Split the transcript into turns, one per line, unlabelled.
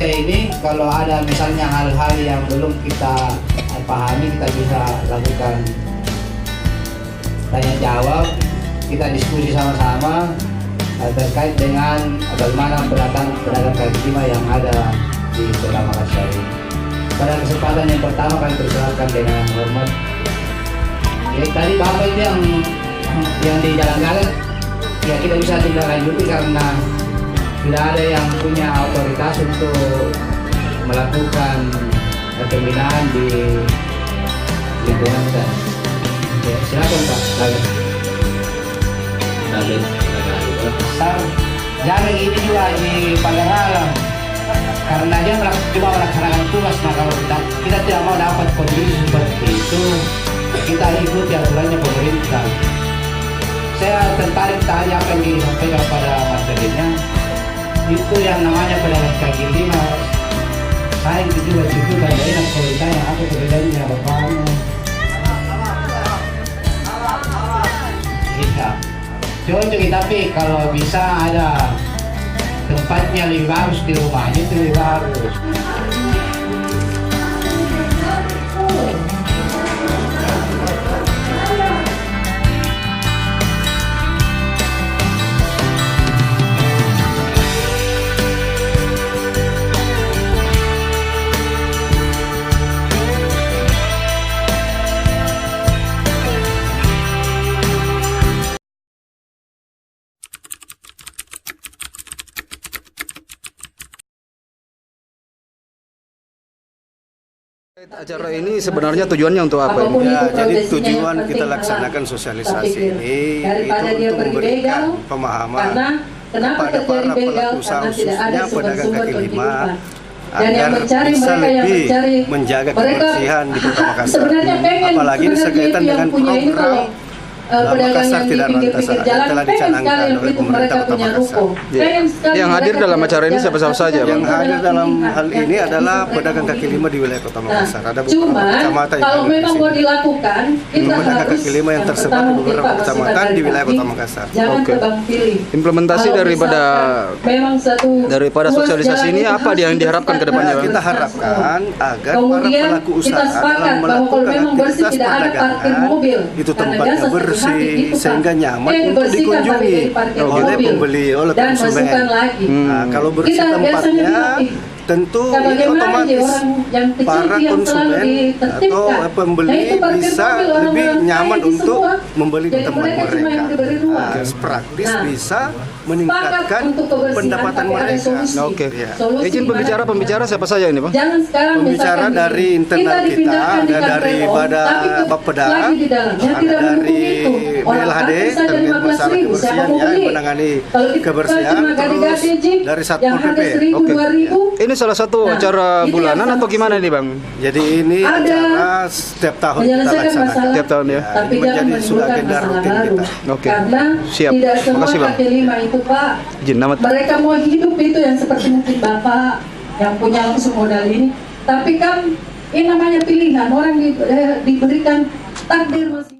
kita ini kalau ada misalnya hal-hal yang belum kita pahami, kita bisa lakukan tanya jawab, kita diskusi sama-sama terkait dengan bagaimana pedagang kaki lima yang ada di Kota Makassar ini. Pada kesempatan yang pertama kami persilakan dengan hormat. Tadi Bapak itu yang di jalan-jalan ya kita bisa tindak lanjuti karena tidak ada yang punya otoritas untuk melakukan pembinaan di lingkungan kita. Ya, silakan Pak. Jangan ini juga di Padangala karena dia coba melaksanakan tugas. Nah kalau kita tidak mau dapat kondisi seperti itu, kita ikuti aturannya pemerintah. Saya tertarik tanya apa yang disampaikan pada materinya. Itu yang namanya pedagang kaki lima. Saya juga cukup dari kalau ditanya apa perbedaannya bapaknya. Bisa. Cocok, tapi kalau bisa ada tempatnya lebih bagus di rumahnya itu lebih bagus.
Acara ini sebenarnya tujuannya untuk apa?
Ya, jadi tujuan kita laksanakan sosialisasi ini itu untuk memberikan pemahaman kepada para pelaku usaha khususnya pedagang kaki lima agar bisa lebih menjaga kebersihan di Kota Makassar. Apalagi berkaitan dengan program Makassar Tidak Rantas yang telah dicanangkan oleh pemerintah Kota Makassar.
Yang hadir dalam acara ini siapa-siapa saja, Bang?
Yang hadir dalam hal ini adalah pedagang kaki lima di wilayah Kota Makassar. Ada beberapa kecamatan yang
kalau memang mau dilakukan, kita
pedagang kaki lima yang tersebar di beberapa kecamatan di wilayah Kota Makassar.
Oke.
Implementasi daripada sosialisasi ini apa yang diharapkan ke depannya, Bang?
Kita harapkan agar para pelaku usaha dalam melakukan aktivitas perdagangan itu tempatnya bersih sehingga nyaman untuk dikunjungi oleh pembeli, oleh konsumen. Nah, kalau bersih tempatnya tentu ini otomatis para konsumen atau pembeli bisa lebih nyaman untuk membeli di tempat mereka. Nah, praktis bisa meningkatkan pendapatan mereka.
Oke. Izin pembicara siapa saja ini, Bang?
Pembicara dari internal kita, ada dari Bapeda, ada dari BLHD, terkait masalah kebersihan ya, yang menangani kebersihan, terus dari Satpol PP.
Oke. Ini salah satu acara bulanan atau gimana nih, Bang?
Jadi ini acara setiap tahun kita laksanakan.
Setiap tahun ya.
Ini menjadi sudah agenda rutin kita.
Oke. Siap. Makasih, Bang.
Itu Pak, mereka mau hidup itu yang seperti mungkin Bapak yang punya langsung modal ini. Tapi kan ini namanya pilihan, orang diberikan takdir masing